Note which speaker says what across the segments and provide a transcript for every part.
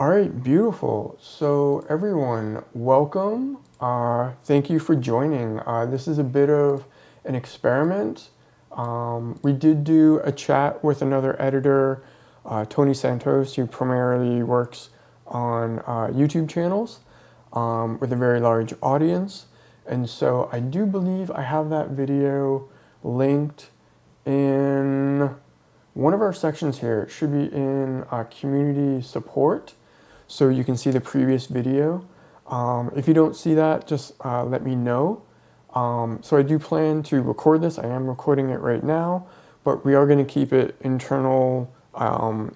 Speaker 1: All right, beautiful. So everyone, welcome. Thank you for joining. This is a bit of an experiment. We did do a chat with another editor, Tony Santos, who primarily works on YouTube channels with a very large audience. And so I do believe I have that video linked in one of our sections here. It should be in community support. So you can see the previous video. If you don't see that, just let me know. So I do plan to record this. I am recording it right now, but we are going to keep it internal. I'm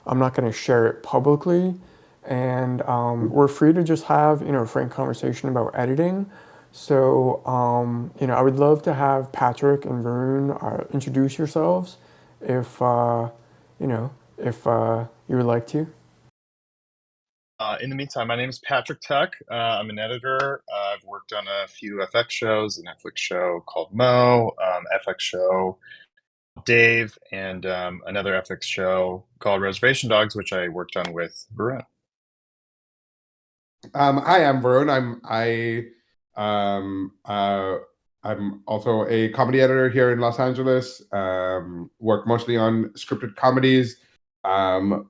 Speaker 1: not going to share it publicly. And we're free to just have, a frank conversation about editing. So, I would love to have Patrick and Varun introduce yourselves if, if you would like to.
Speaker 2: In the meantime, my name is Patrick Tuck. I'm an editor. I've worked on a few FX shows, a Netflix show called Mo, FX show Dave, and another FX show called Reservation Dogs, which I worked on with Varun.
Speaker 3: Hi, I'm Varun. I'm also a comedy editor here in Los Angeles. Work mostly on scripted comedies.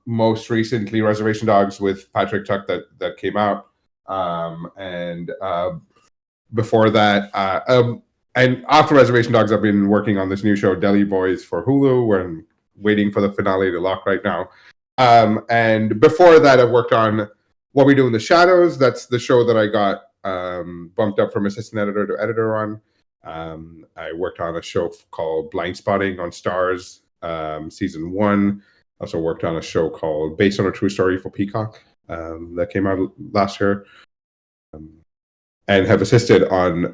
Speaker 3: Most recently, Reservation Dogs with Patrick Tuck that came out. And before that, and after Reservation Dogs, I've been working on this new show, Deli Boys, for Hulu. We're waiting for the finale to lock right now. And before that, I've worked on What We Do in the Shadows. That's the show that I got bumped up from assistant editor to editor on. I worked on a show called Blind Spotting on Stars, season 1. Also worked on a show called Based on a True Story for Peacock that came out last year. And have assisted on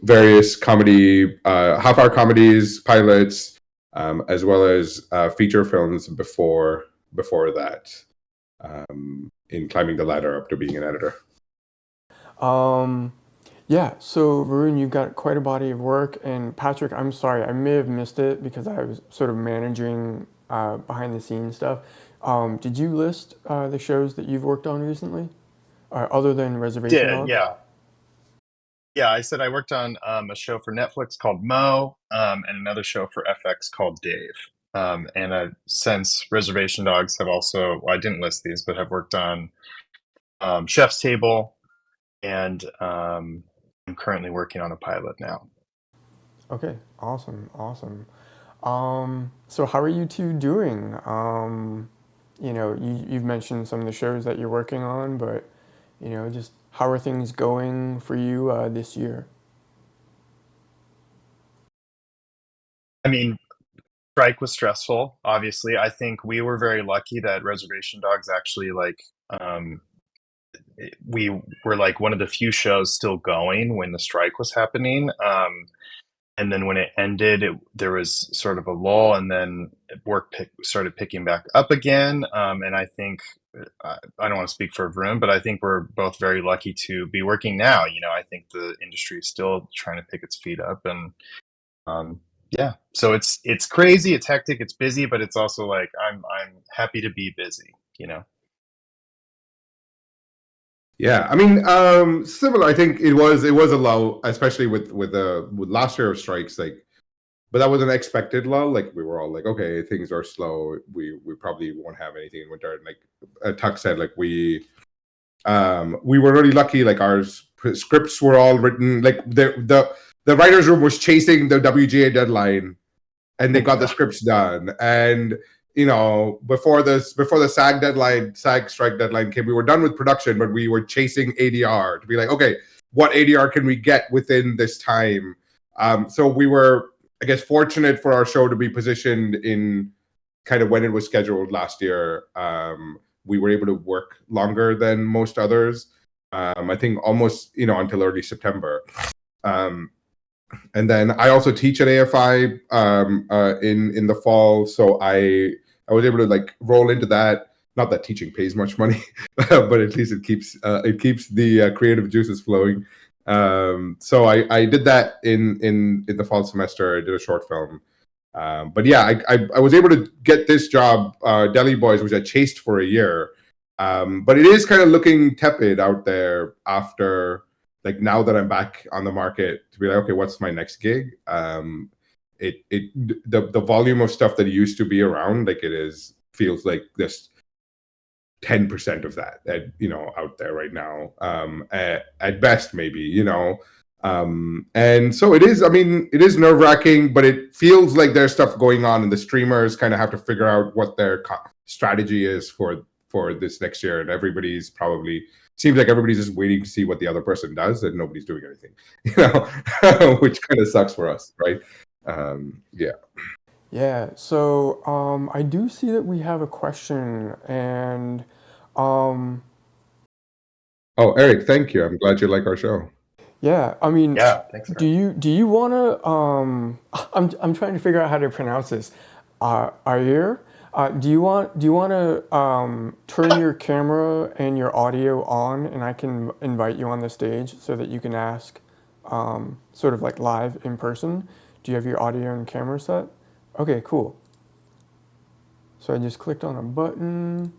Speaker 3: various comedy, half-hour comedies, pilots, as well as feature films before that. In climbing the ladder up to being an editor.
Speaker 1: Yeah, so Varun, you've got quite a body of work, and Patrick, I'm sorry, I may have missed it because I was sort of managing behind the scenes stuff. Did you list the shows that you've worked on recently, other than Reservation
Speaker 2: Did,
Speaker 1: Dogs?
Speaker 2: yeah. Yeah, I said I worked on a show for Netflix called Mo, and another show for FX called Dave. And since Reservation Dogs have also, well, I didn't list these, but have worked on Chef's Table, and I'm currently working on a pilot now.
Speaker 1: Okay, awesome. So how are you two doing? You've mentioned some of the shows that you're working on, but just how are things going for you this year?
Speaker 2: I mean, strike was stressful, obviously. I think we were very lucky that Reservation Dogs actually we were like one of the few shows still going when the strike was happening. And then when it ended, there was sort of a lull, and then started picking back up again. And I think, I don't want to speak for Vroom, but I think we're both very lucky to be working now. I think the industry is still trying to pick its feet up, and yeah. So it's crazy, it's hectic, it's busy, but it's also like I'm happy to be busy.
Speaker 3: Yeah, I mean, similar. I think it was a lull, especially with last year of strikes. But that was an expected lull. Like we were all like, okay, things are slow. We probably won't have anything in winter. And like Tuck said, like we were really lucky. Like our scripts were all written. Like the writers' room was chasing the WGA deadline, and they got the scripts done. And before the SAG strike deadline came, we were done with production, but we were chasing ADR to be like, okay, what ADR can we get within this time? So we were, I guess, fortunate for our show to be positioned in kind of when it was scheduled last year. We were able to work longer than most others. I think almost, until early September. And then I also teach at AFI in the fall, so I was able to like roll into that. Not that teaching pays much money, but at least it keeps the creative juices flowing. So I did that in the fall semester. I did a short film, but yeah, I was able to get this job, Deli Boys, which I chased for a year. But it is kind of looking tepid out there after, like, now that I'm back on the market, to be like, okay, what's my next gig? The volume of stuff that used to be around, like, feels like this 10% of that, out there right now, at best, maybe, and so it is. I mean, it is nerve-wracking, but it feels like there's stuff going on, and the streamers kind of have to figure out what their strategy is for this next year, and seems like everybody's just waiting to see what the other person does, and nobody's doing anything, which kind of sucks for us, right? Yeah.
Speaker 1: Yeah, so I do see that we have a question, and um,
Speaker 3: Oh, Eric, thank you. I'm glad you like our show.
Speaker 1: yeah, I mean,
Speaker 2: Yeah, thanks.
Speaker 1: do you want to I'm trying to figure out how to pronounce this. Ayer, do you want to turn your camera and your audio on, and I can invite you on the stage so that you can ask sort of like live in person? Do you have your audio and camera set? Okay, cool. So I just clicked on a button.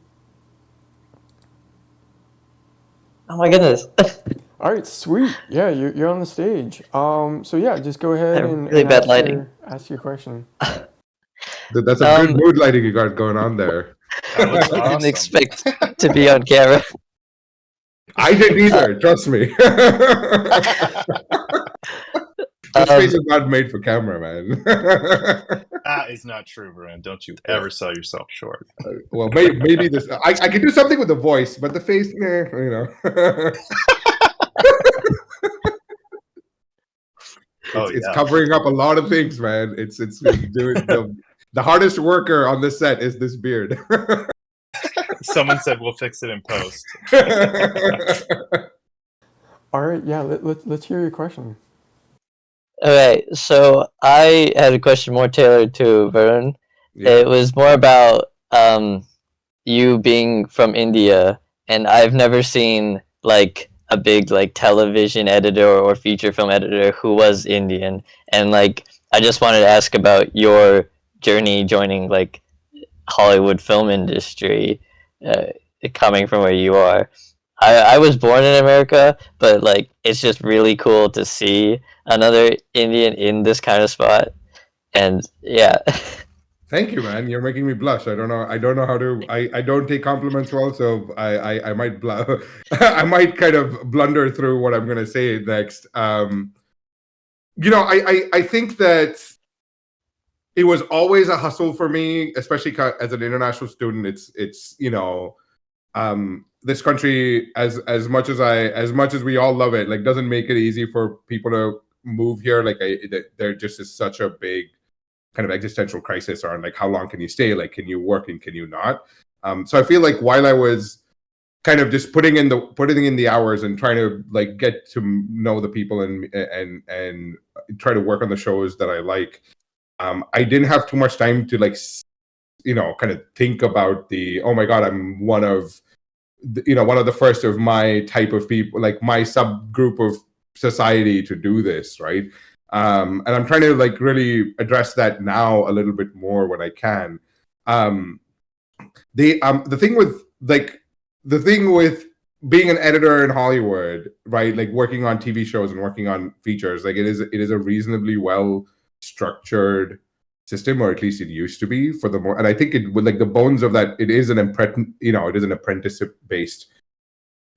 Speaker 4: Oh my goodness.
Speaker 1: All right, sweet. Yeah, you're on the stage. So yeah, just go ahead and
Speaker 4: Really bad lighting.
Speaker 1: ask your question.
Speaker 3: That's a good mood lighting you got going on there.
Speaker 2: That looks
Speaker 4: I didn't
Speaker 2: awesome.
Speaker 4: expect to be on camera.
Speaker 3: I didn't either. Trust me. This face is not made for camera, man.
Speaker 2: That is not true, Varun. Don't you ever sell yourself short.
Speaker 3: Well, maybe this. I can do something with the voice, but the face, It's covering up a lot of things, man. It's doing the hardest worker on this set is this beard.
Speaker 2: Someone said we'll fix it in post.
Speaker 1: All right, yeah, let's hear your question.
Speaker 4: Okay, so I had a question more tailored to Varun.
Speaker 3: Yeah.
Speaker 4: It was more about you being from India, and I've never seen like a big like television editor or feature film editor who was Indian, and like I just wanted to ask about your journey joining like Hollywood film industry, coming from where you are. I was born in America, but like it's just really cool to see another Indian in this kind of spot, and yeah.
Speaker 3: Thank you, man. You're making me blush. I don't know how to. I don't take compliments well, so I might I might kind of blunder through what I'm going to say next. I think that it was always a hustle for me, especially as an international student. It's this country, as much as we all love it, like, doesn't make it easy for people to move here. Like, there just is such a big kind of existential crisis on, like, how long can you stay? Like, can you work and can you not? So I feel like while I was kind of just putting in the hours and trying to like get to know the people and try to work on the shows that I like, I didn't have too much time to like kind of think about oh my god, I'm one of the first of my type of people, like my subgroup of society, to do this, right? And I'm trying to like really address that now a little bit more when I can. The thing with being an editor in Hollywood, right? Like working on TV shows and working on features, like it is a reasonably well structured system, or at least it used to be for the more. And I think it with like the bones of that, it is an apprenticeship based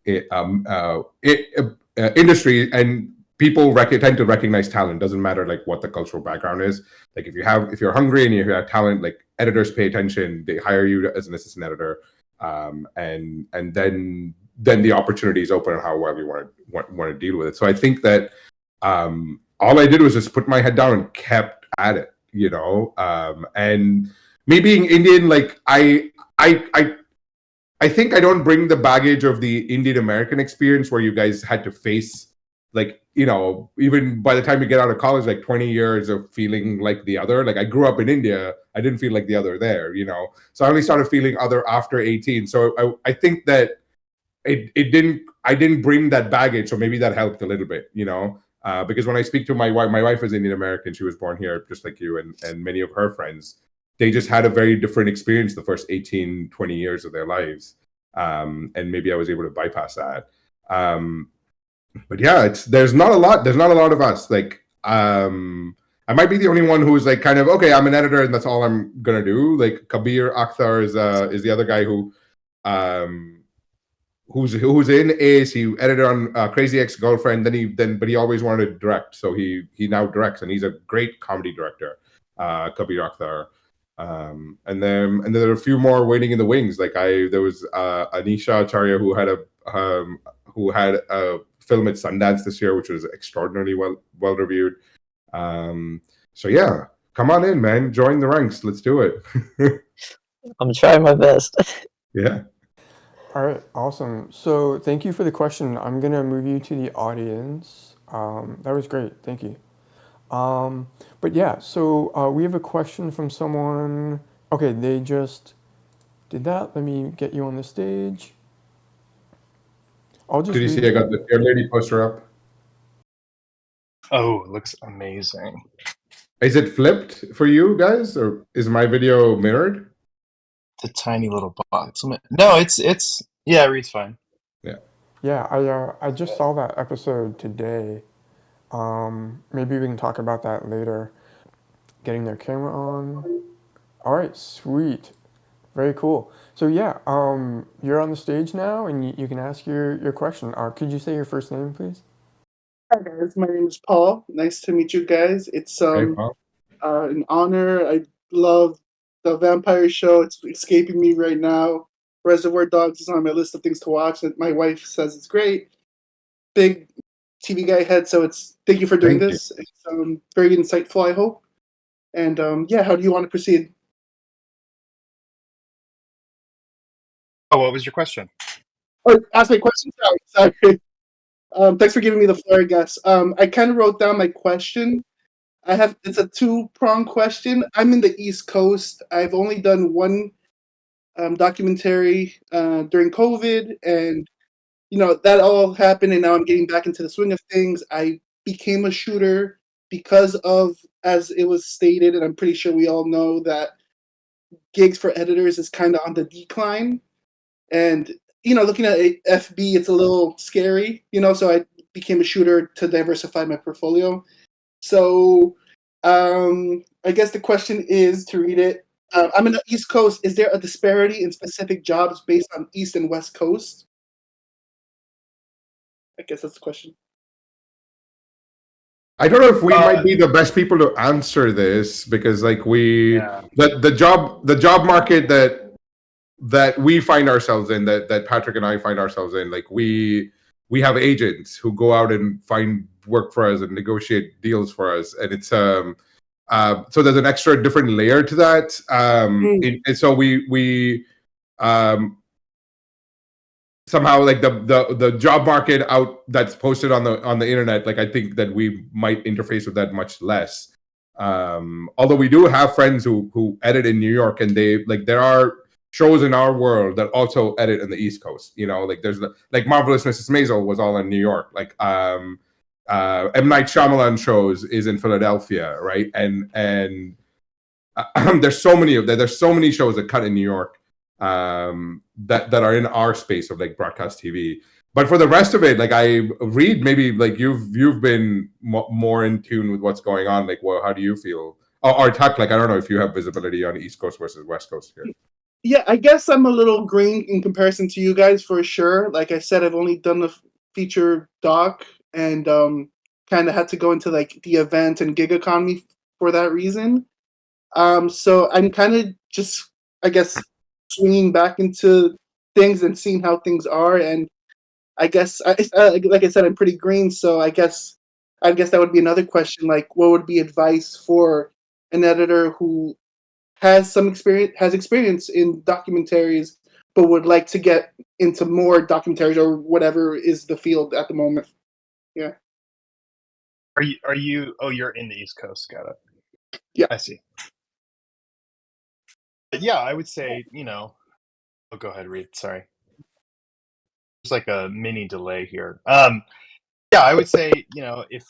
Speaker 3: industry, and people tend to recognize talent. Doesn't matter like what the cultural background is. Like if you're hungry and you have talent, like editors pay attention. They hire you as an assistant editor, and then the opportunities open on however you want to deal with it. So I think that all I did was just put my head down and kept at it, and me being Indian, like I think I don't bring the baggage of the Indian American experience where you guys had to face, like, even by the time you get out of college, like 20 years of feeling like the other. Like I grew up in India, I didn't feel like the other there, so I only started feeling other after 18. So I think that I didn't bring that baggage, so maybe that helped a little bit, because when I speak to my wife is Indian American. She was born here just like you, and many of her friends, they just had a very different experience the first 18, 20 years of their lives. and maybe I was able to bypass that. But yeah, there's not a lot of us. Like, I might be the only one who's like kind of okay. I'm an editor, and that's all I'm gonna do. Like Kabir Akhtar is the other guy who's in Ace. He edited on Crazy Ex-Girlfriend. But he always wanted to direct, so he now directs, and he's a great comedy director, Kabir Akhtar. And then there are a few more waiting in the wings. Like there was Anisha Acharya who had a film at Sundance this year, which was extraordinarily well reviewed. So yeah, come on in, man. Join the ranks. Let's do it.
Speaker 4: I'm trying my best.
Speaker 3: Yeah.
Speaker 1: All right, awesome. So thank you for the question. I'm gonna move you to the audience. That was great. Thank you. But yeah, so we have a question from someone. Okay, they just did that. Let me get you on the stage. I'll just
Speaker 3: Did you
Speaker 1: read
Speaker 3: see I got the Fair Lady poster up?
Speaker 2: Oh, it looks amazing.
Speaker 3: Is it flipped for you guys, or is my video mirrored?
Speaker 2: The tiny little box. No, it's yeah, Reid's fine.
Speaker 1: Yeah, I just saw that episode today. Maybe we can talk about that later. Getting their camera on. All right, sweet. Very cool. So yeah, you're on the stage now, and you can ask your question. Could you say your first name, please?
Speaker 5: Hi guys, my name is Paul. Nice to meet you guys. It's
Speaker 3: Okay, Paul.
Speaker 5: an honor. I love the vampire show. It's escaping me right now. Reservoir Dogs is on my list of things to watch. And my wife says it's great. Big TV guy head, so thank you for doing
Speaker 3: Thank you.
Speaker 5: this. It's very insightful, I hope. And yeah, how do you want to proceed?
Speaker 2: Oh, what was your question?
Speaker 5: Oh, ask my question. Sorry. Thanks for giving me the floor, I guess. I kind of wrote down my question. It's a two-pronged question. I'm in the East Coast. I've only done one documentary during COVID, and that all happened, and now I'm getting back into the swing of things. I became a shooter because of, as it was stated, and I'm pretty sure we all know that gigs for editors is kind of on the decline. And looking at FB, it's a little scary. So I became a shooter to diversify my portfolio. So I guess the question is, to read it, I'm in the East Coast. Is there a disparity in specific jobs based on East and West Coast? I guess that's the question.
Speaker 3: I don't know if we might be the best people to answer this, because like the job market that we find ourselves in, that Patrick and I find ourselves in, like we have agents who go out and find work for us and negotiate deals for us, and it's so there's an extra different layer to that. And so we somehow, like the job market out that's posted on the internet, like I think that we might interface with that much less. Although we do have friends who edit in New York, and there are shows in our world that also edit in the East Coast. Like there's like Marvelous Mrs. Maisel was all in New York. Like M. Night Shyamalan shows is in Philadelphia, right? And there's so many shows that cut in New York that are in our space of like broadcast TV. But for the rest of it, like I Reid, maybe like you've been more in tune with what's going on. Like, well, how do you feel? Or Tuck, like I don't know if you have visibility on East Coast versus West Coast here.
Speaker 5: Yeah, I guess I'm a little green in comparison to you guys for sure. Like I said, I've only done the feature doc, and kind of had to go into like the event and gig economy for that reason. So I'm kind of just, I guess, swinging back into things and seeing how things are. And I guess, like I said, I'm pretty green. So I guess that would be another question. Like, what would be advice for an editor who has experience in documentaries, but would like to get into more documentaries or whatever is the field at the moment? Yeah.
Speaker 2: Are you? Oh, you're in the East Coast. Got it.
Speaker 5: Yeah.
Speaker 2: I see. But yeah, I would say, oh, go ahead, Reid. Sorry. There's like a mini delay here. Yeah, I would say, if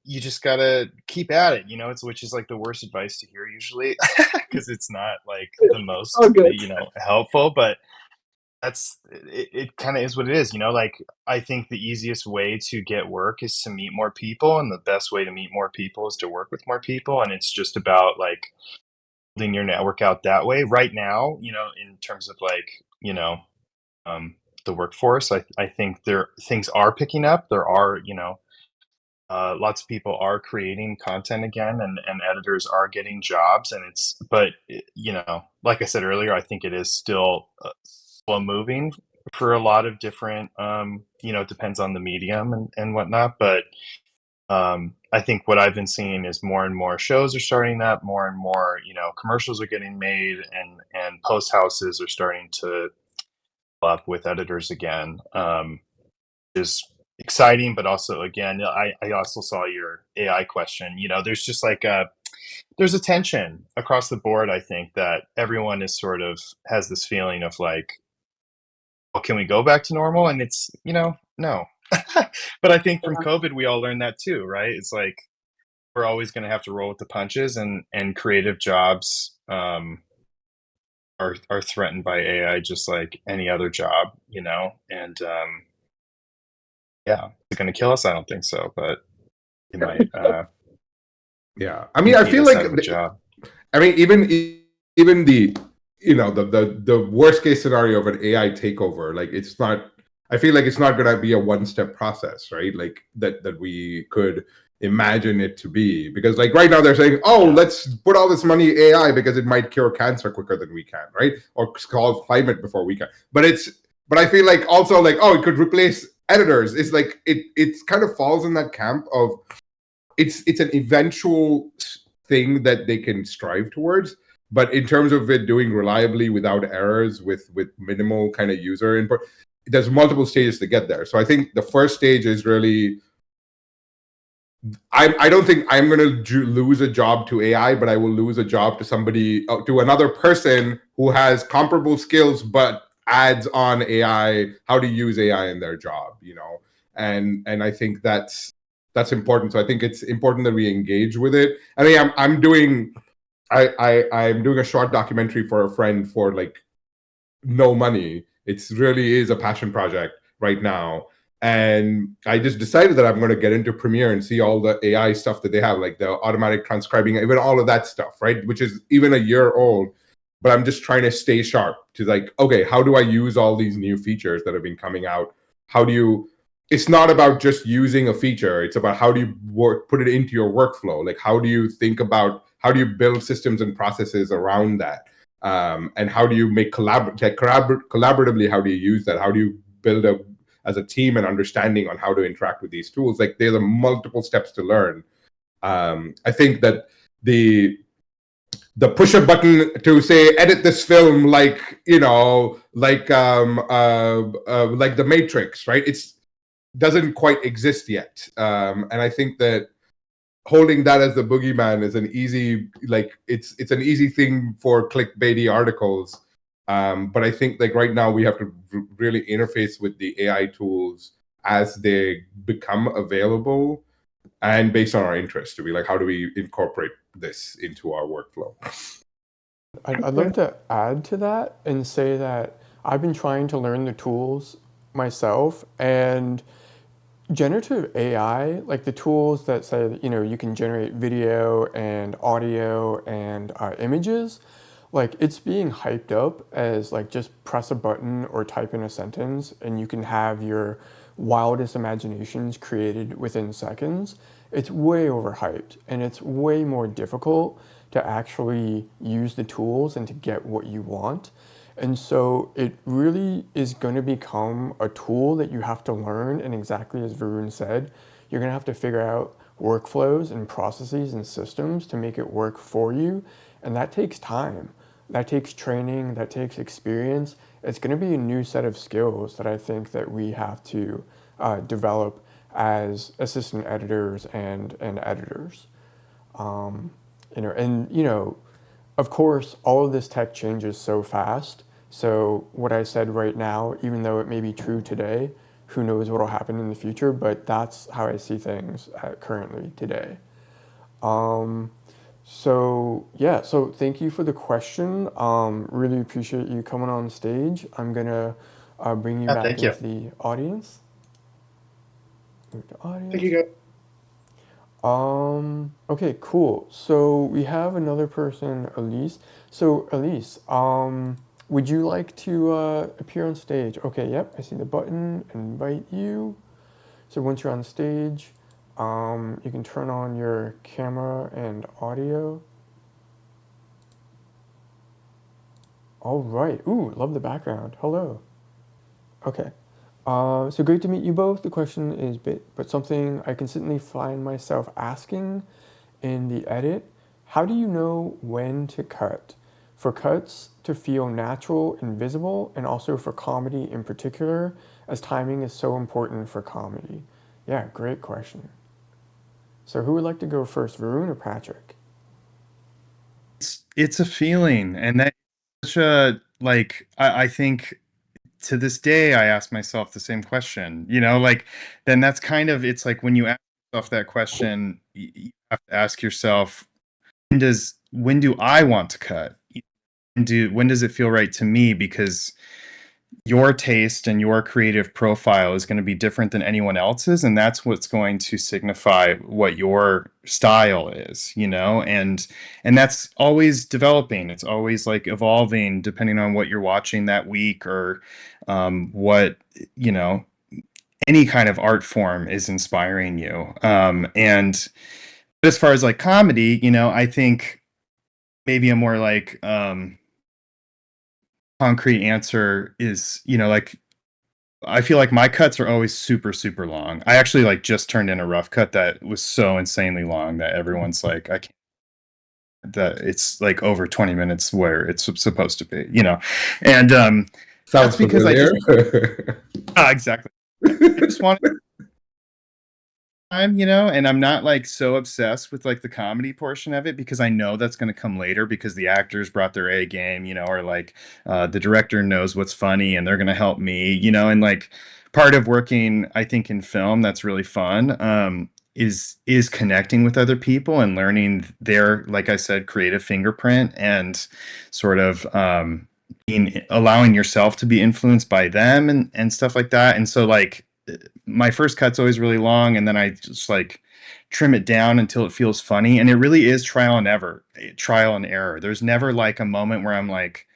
Speaker 2: you just gotta keep at it, which is like the worst advice to hear usually, because it's not like the most,
Speaker 5: Oh, good.
Speaker 2: helpful. But it kind of is what it is, you know, like I think the easiest way to get work is to meet more people, and the best way to meet more people is to work with more people, and it's just about like building your network out that way. Right now, you know, in terms of like, you know, um, the workforce, I think things are picking up. There are, you know, lots of people are creating content again, and editors are getting jobs, and you know, like I said earlier, I think it is still slow moving for a lot of different, you know, it depends on the medium and whatnot, but I think what I've been seeing is more and more shows are starting up, more and more, you know, commercials are getting made, and post houses are starting to fill up with editors again. Is exciting, but also again, I also saw your AI question. You know, there's just like there's a tension across the board. I think that everyone is sort of has this feeling of like, well, can we go back to normal? And it's, you know, no. But I think from COVID we all learned that too, right? It's like we're always going to have to roll with the punches, and creative jobs are threatened by AI just like any other job, you know. And yeah, is it going to kill us? I don't think so, but it might
Speaker 3: Yeah, I mean, I
Speaker 2: impede
Speaker 3: feel
Speaker 2: us
Speaker 3: like
Speaker 2: out of a job.
Speaker 3: I mean, even the, you know, the worst case scenario of an AI takeover, like it's not. I feel like it's not going to be a one-step process, right? Like that we could imagine it to be, because like right now they're saying, oh,
Speaker 2: Yeah.
Speaker 3: let's put all this money AI because it might cure cancer quicker than we can, right? Or solve climate before we can. But I feel like also like, oh, it could replace editors. It's like it's kind of falls in that camp of it's an eventual thing that they can strive towards, but in terms of it doing reliably without errors with minimal kind of user input, there's multiple stages to get there. So I think the first stage is really, I don't think I'm going to lose a job to AI, but I will lose a job to somebody, to another person who has comparable skills but adds on AI, how to use AI in their job, you know. And I think that's important. So I think it's important that we engage with it. I mean, I'm doing I'm doing a short documentary for a friend for like no money. It's really is a passion project right now. And I just decided that I'm going to get into Premiere and see all the AI stuff that they have, like the automatic transcribing, even all of that stuff, right? Which is even a year old. But I'm just trying to stay sharp to like, okay, how do I use all these new features that have been coming out? How do you, it's not about just using a feature. It's about how do you put it into your workflow? Like, how do you think about, how do you build systems and processes around that? And how do you make collaboratively, how do you use that? How do you build as a team and understanding on how to interact with these tools? Like there's a multiple steps to learn. I think that the push a button to say edit this film, like, you know, like the Matrix, right? It's doesn't quite exist yet. And I think that holding that as the boogeyman is an easy, like it's an easy thing for clickbaity articles. But I think like right now we have to really interface with the AI tools as they become available, and based on our interest, to be like, how do we incorporate this into our workflow?
Speaker 1: I'd love to add to that and say that I've been trying to learn the tools myself, and generative AI, like the tools that say that, you know, you can generate video and audio and images, like it's being hyped up as like just press a button or type in a sentence and you can have your wildest imaginations created within seconds. It's way overhyped and it's way more difficult to actually use the tools and to get what you want. And so it really is going to become a tool that you have to learn. And exactly as Varun said, you're going to have to figure out workflows and processes and systems to make it work for you. And that takes time. That takes training. That takes experience. It's going to be a new set of skills that I think that we have to develop as assistant editors and editors. Of course, all of this tech changes so fast. So what I said right now, even though it may be true today, who knows what will happen in the future, but that's how I see things currently today. So yeah, so thank you for the question. Really appreciate you coming on stage. I'm gonna bring you
Speaker 2: Yeah,
Speaker 1: back
Speaker 2: thank you.
Speaker 1: into the audience. Move to
Speaker 5: Thank
Speaker 1: audience.
Speaker 5: you, guys.
Speaker 1: Okay, cool. So we have another person, Elise. So Elise, would you like to appear on stage? Okay, yep, I see the button, invite you. So once you're on stage, you can turn on your camera and audio. All right. Ooh, love the background. Hello. Okay. So great to meet you both. The question is but something I consistently find myself asking in the edit. How do you know when to cut? For cuts to feel natural and visible, and also for comedy in particular, as timing is so important for comedy. Yeah, great question. So who would like to go first, Varun or Patrick?
Speaker 2: It's a feeling, and that such a like I think to this day I ask myself the same question. Like then that's kind of it's like when you ask yourself that question, you have to ask yourself when do I want to cut? When does it feel right to me? Because your taste and your creative profile is going to be different than anyone else's, and that's what's going to signify what your style is, and that's always developing. It's always like evolving depending on what you're watching that week, or what you know any kind of art form is inspiring you. And as far as like comedy, I think maybe a more like concrete answer is, like I feel like my cuts are always super, super long. I actually like just turned in a rough cut that was so insanely long that everyone's like, I can't, that it's like over 20 minutes where it's supposed to be, and that's
Speaker 3: Sounds
Speaker 2: because I
Speaker 3: familiar.
Speaker 2: just, exactly. I just want time, and I'm not like so obsessed with like the comedy portion of it because I know that's going to come later because the actors brought their A game, or like the director knows what's funny and they're going to help me, and like part of working, I think, in film that's really fun, is connecting with other people and learning their, like I said, creative fingerprint, and sort of allowing yourself to be influenced by them and stuff like that. And so like my first cut's always really long, and then I just like trim it down until it feels funny. And it really is trial and error. There's never like a moment where I'm like,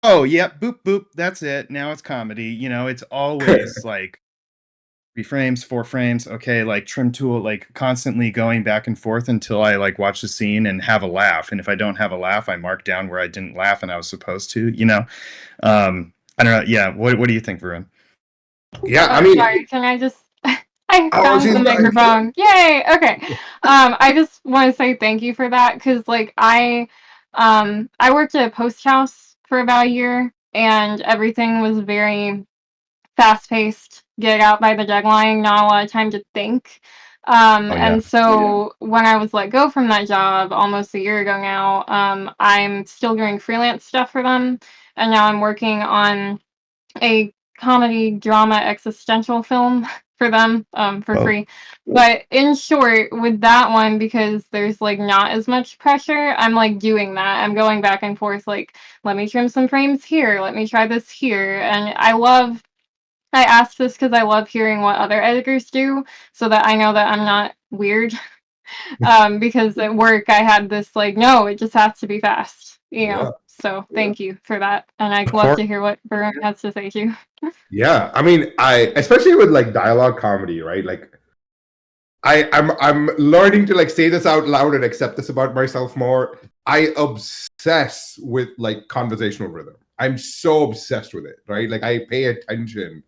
Speaker 2: oh yep, boop boop, that's it. Now it's comedy. It's always like 3 frames, 4 frames. Okay, like trim tool, like constantly going back and forth until I like watch the scene and have a laugh. And if I don't have a laugh, I mark down where I didn't laugh and I was supposed to. I don't know. Yeah. What do you think, Varun?
Speaker 3: Yeah, I
Speaker 6: Oh,
Speaker 3: mean,
Speaker 6: sorry. Can I just I
Speaker 3: oh,
Speaker 6: found
Speaker 3: she's
Speaker 6: the
Speaker 3: back.
Speaker 6: microphone. Yay. Okay. I just want to say thank you for that cuz like I worked at a post house for about a year and everything was very fast-paced, get it out by the deadline, not a lot of time to think.
Speaker 2: Oh yeah.
Speaker 6: And so when I was let go from that job almost a year ago now, I'm still doing freelance stuff for them and now I'm working on a comedy drama existential film for them for
Speaker 2: Well,
Speaker 6: free. But in short, with that one, because there's like not as much pressure, I'm like doing that. I'm going back and forth, like, let me trim some frames here, let me try this here. And I asked this because I love hearing what other editors do so that I know that I'm not weird. Because at work I had this like, no, it just has to be fast,
Speaker 3: Yeah,
Speaker 6: So thank you for that. And I'd
Speaker 2: of
Speaker 6: love
Speaker 2: course.
Speaker 6: to hear what Varun has to say too.
Speaker 3: yeah. I mean, I especially with like dialogue comedy, right? Like, I'm learning to like say this out loud and accept this about myself more. I obsess with like conversational rhythm. I'm so obsessed with it, right? Like I pay attention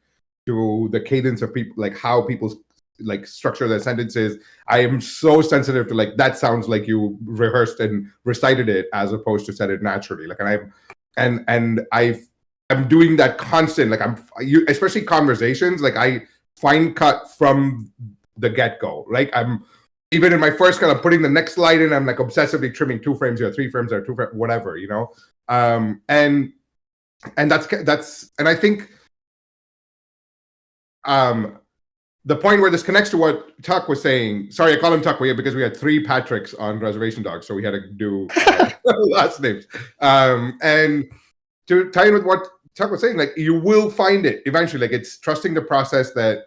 Speaker 3: to the cadence of people, like how people like structure their sentences. I am so sensitive to like that sounds like you rehearsed and recited it as opposed to said it naturally. Like, and I'm doing that constant. Like especially conversations. Like I fine cut from the get-go. Like I'm even in my first cut, I'm putting the next slide in, I'm like obsessively trimming 2 frames here, 3 frames there, 2 frames, whatever, and that's and I think um the point where this connects to what Tuck was saying. Sorry, I call him Tuck because we had 3 Patricks on Reservation Dogs, so we had to do last names. And to tie in with what Tuck was saying, like you will find it eventually. Like it's trusting the process that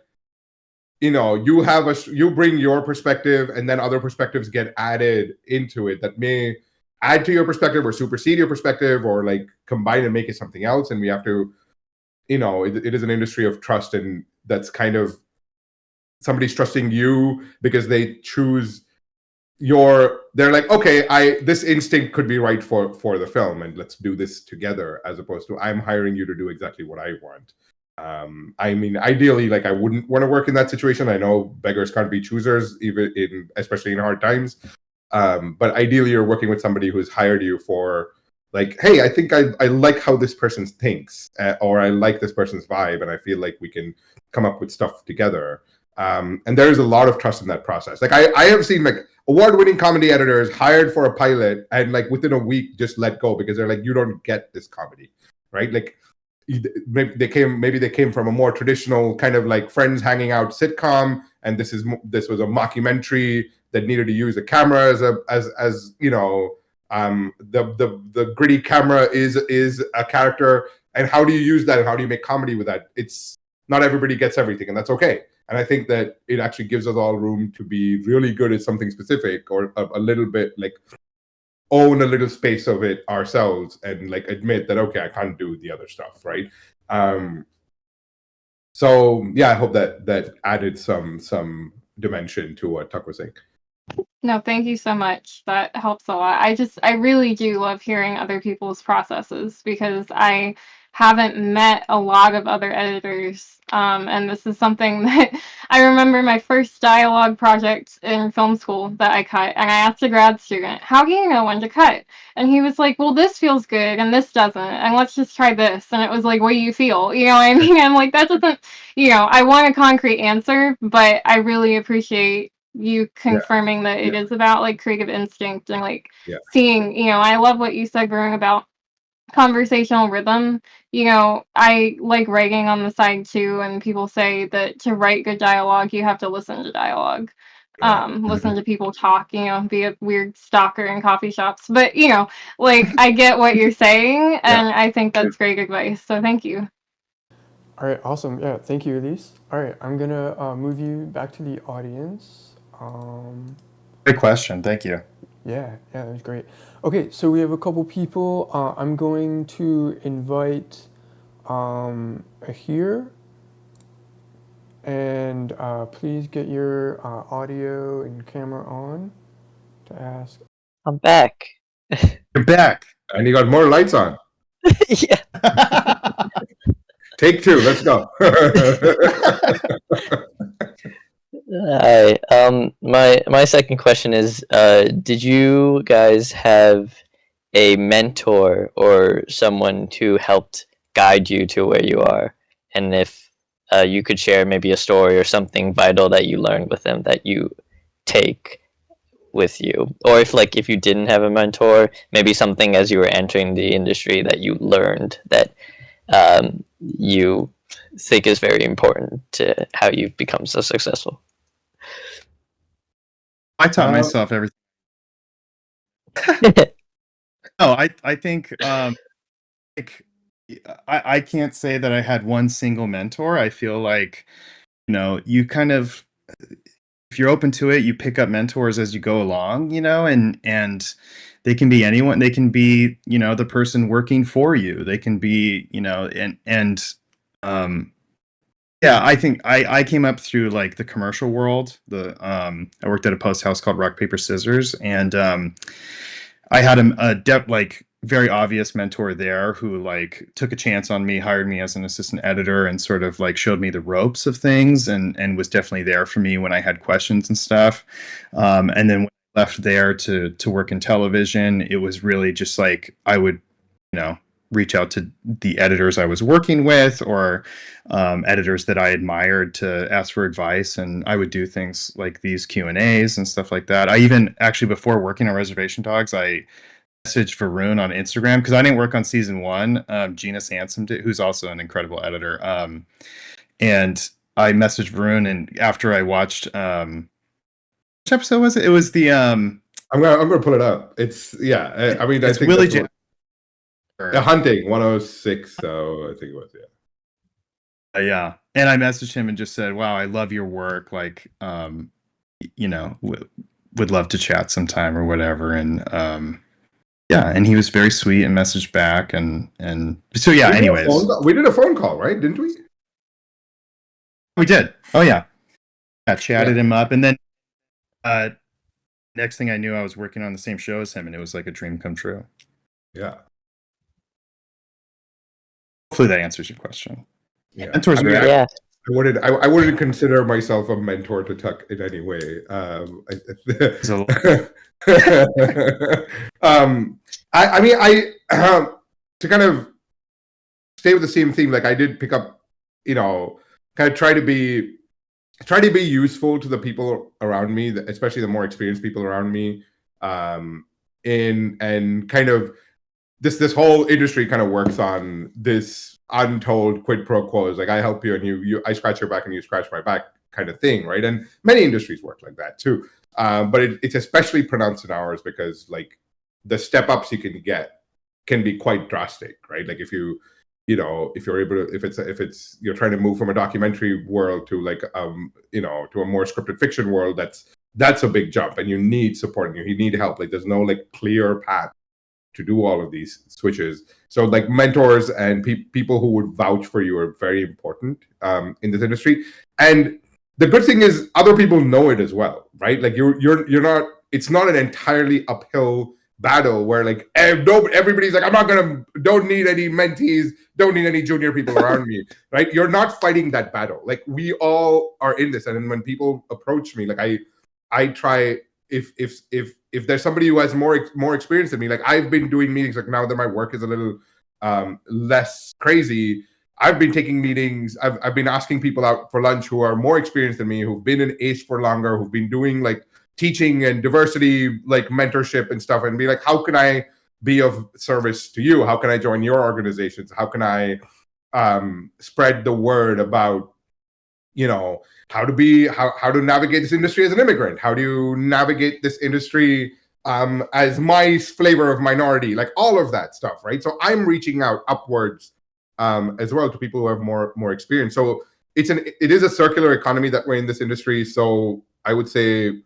Speaker 3: you bring your perspective, and then other perspectives get added into it that may add to your perspective or supersede your perspective or like combine and make it something else. And we have to, it is an industry of trust, and that's kind of somebody's trusting you because they choose they're like, okay, this instinct could be right for the film, and let's do this together, as opposed to I'm hiring you to do exactly what I want. I mean, ideally, like I wouldn't want to work in that situation. I know beggars can't be choosers, especially in hard times. But ideally, you're working with somebody who's hired you for like, hey, I think I like how this person thinks, or I like this person's vibe, and I feel like we can come up with stuff together. And there is a lot of trust in that process. Like I have seen like award-winning comedy editors hired for a pilot and like within a week just let go because they're like, you don't get this comedy, right? Like maybe they came from a more traditional kind of like friends hanging out sitcom, and this was a mockumentary that needed to use the camera as the gritty camera is a character, and how do you use that and how do you make comedy with that? It's not everybody gets everything, and that's okay. And I think that it actually gives us all room to be really good at something specific, or a little bit like own a little space of it ourselves and like admit that, okay, I can't do the other stuff, right? So yeah, I hope that added some dimension to what Tuck was saying.
Speaker 6: No, thank you so much. That helps a lot. I really do love hearing other people's processes because I haven't met a lot of other editors. And this is something that I remember my first dialogue project in film school that I cut. And I asked a grad student, how do you know when to cut? And he was like, well, this feels good and this doesn't. And let's just try this. And it was like, what do you feel? You know what I mean? I'm like, that doesn't, I want a concrete answer, but I really appreciate you confirming that it is about like creative instinct and like seeing, I love what you said, Varun, about conversational rhythm. I like writing on the side too, and people say that to write good dialogue, you have to listen to dialogue. Listen to people talk, be a weird stalker in coffee shops. But, like I get what you're saying, and I think that's great advice. So thank you.
Speaker 1: All right, awesome. Yeah, thank you, Elise. All right, I'm gonna move you back to the audience.
Speaker 2: Great question. Thank you.
Speaker 1: Yeah, that was great. Okay, so we have a couple people. I'm going to invite Ahir, and please get your audio and camera on to ask.
Speaker 4: I'm back.
Speaker 2: You're back.
Speaker 3: And you got more lights on.
Speaker 4: Yeah.
Speaker 3: Take 2, let's go.
Speaker 4: Hi. My second question is, did you guys have a mentor or someone who helped guide you to where you are? And if you could share maybe a story or something vital that you learned with them that you take with you, or if you didn't have a mentor, maybe something as you were entering the industry that you learned that you think is very important to how you've become so successful.
Speaker 2: I taught myself everything. No, I think I can't say that I had one single mentor. I feel like you kind of, if you're open to it, you pick up mentors as you go along, and they can be anyone. They can be the person working for you. They can be yeah, I think I came up through like the commercial world. I worked at a post house called Rock Paper Scissors, and I had a very obvious mentor there who like took a chance on me, hired me as an assistant editor, and sort of like showed me the ropes of things, and was definitely there for me when I had questions and stuff. And then when I left there to work in television, it was really just like I would, reach out to the editors I was working with, or editors that I admired, to ask for advice, and I would do things like these Q&As and stuff like that. I even actually, before working on Reservation Dogs, I messaged Varun on Instagram because I didn't work on season 1. Gina Sansom did, who's also an incredible editor, and I messaged Varun, and after I watched which episode was it? It was the
Speaker 3: I'm gonna pull it up. It's I mean, I
Speaker 2: it's
Speaker 3: think
Speaker 2: Willie
Speaker 3: that's
Speaker 2: J.
Speaker 3: Hunting 106. So I think it was
Speaker 2: Yeah, and I messaged him and just said, "Wow, I love your work. Like, you know, would love to chat sometime or whatever." And yeah, and he was very sweet and messaged back, and so yeah. Anyways,
Speaker 3: we did a phone call, right? Didn't we?
Speaker 2: we did. Oh yeah, I chatted him up, and then next thing I knew, I was working on the same show as him, and it was like a dream come true.
Speaker 3: Yeah.
Speaker 2: Hopefully that answers your question.
Speaker 3: Yeah.
Speaker 2: Mentors,
Speaker 4: Yeah.
Speaker 3: I wouldn't consider myself a mentor to Tuck in any way. I mean, to kind of stay with the same theme, like I did pick up, you know, kind of try to be useful to the people around me, especially the more experienced people around me, and kind of this whole industry kind of works on this untold quid pro quos, like I help you and you I scratch your back and you scratch my back kind of thing, right? And many industries work like that too, but it's especially pronounced in ours because like the step ups you can get can be quite drastic, right? Like if you're able to, if it's you're trying to move from a documentary world to like to a more scripted fiction world, that's a big jump, and you need support and you need help. Like there's no like clear path to do all of these switches. So like mentors and people who would vouch for you are very important in this industry. And the good thing is other people know it as well, right? Like you're not, it's not an entirely uphill battle where like everybody's like, don't need any mentees, don't need any junior people around me, right? You're not fighting that battle. Like we all are in this. And when people approach me, like I try, if there's somebody who has more experience than me, like I've been doing meetings, like now that my work is a little less crazy, I've been taking meetings. I've been asking people out for lunch who are more experienced than me, who've been in ACE for longer, who've been doing like teaching and diversity, like mentorship and stuff, and be like, how can I be of service to you? How can I join your organizations? How can I spread the word about, how to navigate this industry as an immigrant? How do you navigate this industry as my flavor of minority? Like all of that stuff, right? So I'm reaching out upwards as well to people who have more experience. So it is a circular economy that way in this industry. So I would say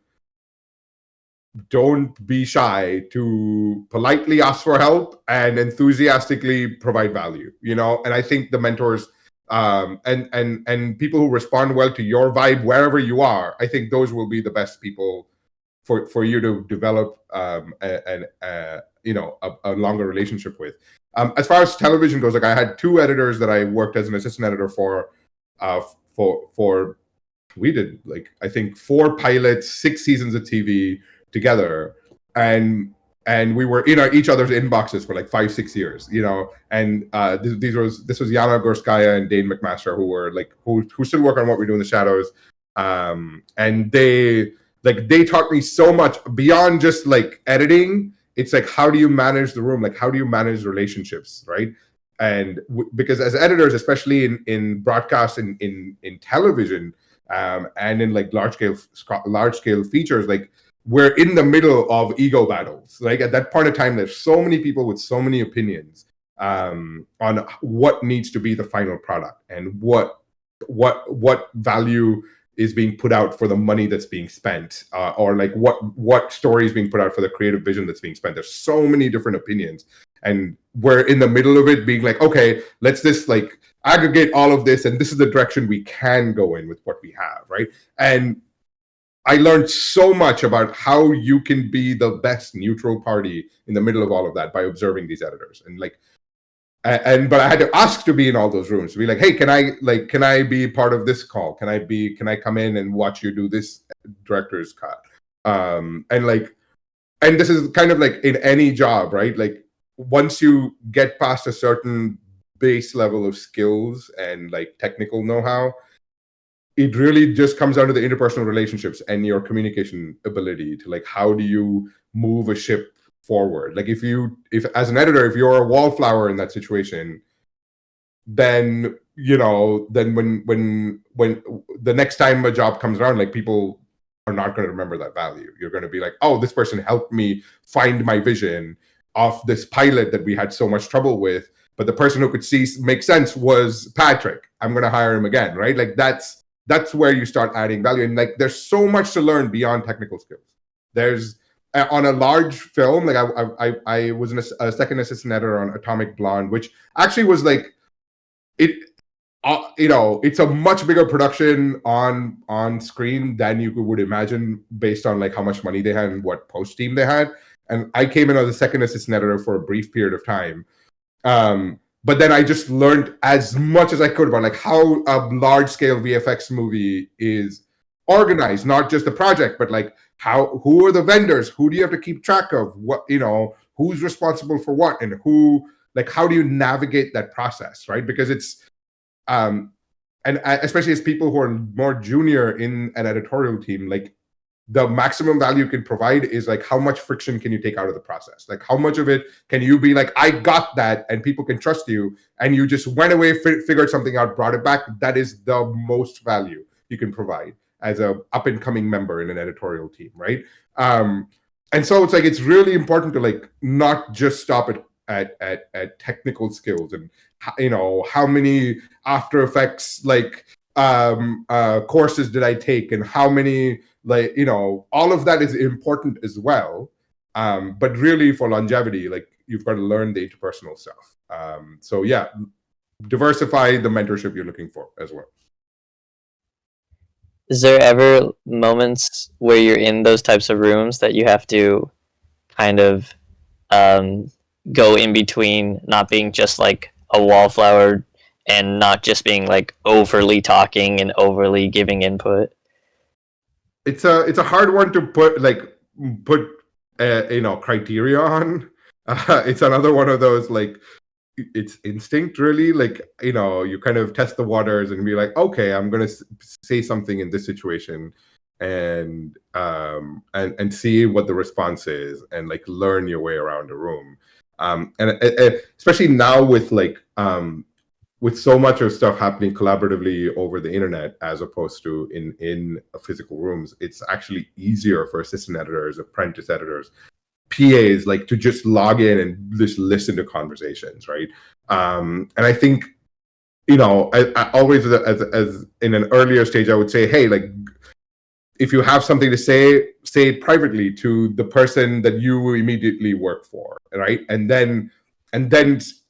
Speaker 3: don't be shy to politely ask for help and enthusiastically provide value, and I think the mentors and people who respond well to your vibe wherever you are, I think those will be the best people for you to develop a longer relationship with. As far as television goes, like I had two editors that I worked as an assistant editor for we did like I think 4 pilots, 6 seasons of TV together, and we were in each other's inboxes for like 5-6 years, and this was Yana Gorskaya and Dane McMaster, who were like who still work on What We Do in the Shadows, and they taught me so much beyond just like editing. It's like, how do you manage the room? Like, how do you manage relationships, right? And because as editors, especially in broadcast and in television, and in like large scale features, like we're in the middle of ego battles. Like at that point of time, there's so many people with so many opinions on what needs to be the final product and what value is being put out for the money that's being spent, or like what story is being put out for the creative vision that's being spent. There's so many different opinions, and we're in the middle of it, being like, okay, let's just like aggregate all of this, and this is the direction we can go in with what we have, right? And I learned so much about how you can be the best neutral party in the middle of all of that by observing these editors. And like, but I had to ask to be in all those rooms, to be like, hey, can I be part of this call? Can I come in and watch you do this director's cut? And this is kind of like in any job, right? Like once you get past a certain base level of skills and like technical know-how, it really just comes down to the interpersonal relationships and your communication ability to like, how do you move a ship forward? Like if as an editor, if you're a wallflower in that situation, then then when the next time a job comes around, like, people are not going to remember that value. You're going to be like, oh, this person helped me find my vision of this pilot that we had so much trouble with, but the person who could make sense was Patrick. I'm going to hire him again, right? Like, that's where you start adding value. And like, there's so much to learn beyond technical skills. There's on a large film, like I was a second assistant editor on Atomic Blonde, which actually was like, it's a much bigger production on screen than you would imagine, based on like how much money they had and what post team they had. And I came in as a second assistant editor for a brief period of time. But then I just learned as much as I could about like how a large scale VFX movie is organized, not just the project, but like who are the vendors, who do you have to keep track of, what, who's responsible for what, and how do you navigate that process, right? Because it's and especially as people who are more junior in an editorial team, like, the maximum value you can provide is like, how much friction can you take out of the process? Like, how much of it can you be like, I got that, and people can trust you, and you just went away, figured something out, brought it back. That is the most value you can provide as a up and coming member in an editorial team, right? And so it's like, it's really important to like not just stop at technical skills and how many After Effects courses did I take, and how many all of that is important as well. But really, for longevity, like, you've got to learn the interpersonal stuff. So yeah, diversify the mentorship you're looking for as well.
Speaker 4: Is there ever moments where you're in those types of rooms that you have to kind of go in between, not being just like a wallflower and not just being like overly talking and overly giving input?
Speaker 3: It's a hard one to put criteria on. It's another one of those, like, it's instinct, really. Like, you kind of test the waters and be like, okay, I'm gonna say something in this situation, and see what the response is, and like learn your way around the room. And especially now with so much of stuff happening collaboratively over the internet as opposed to in physical rooms, it's actually easier for assistant editors, apprentice editors, PAs, like, to just log in and just listen to conversations, right? And I think, I always, as in an earlier stage, I would say, hey, like, if you have something to say it privately to the person that you immediately work for, right? And then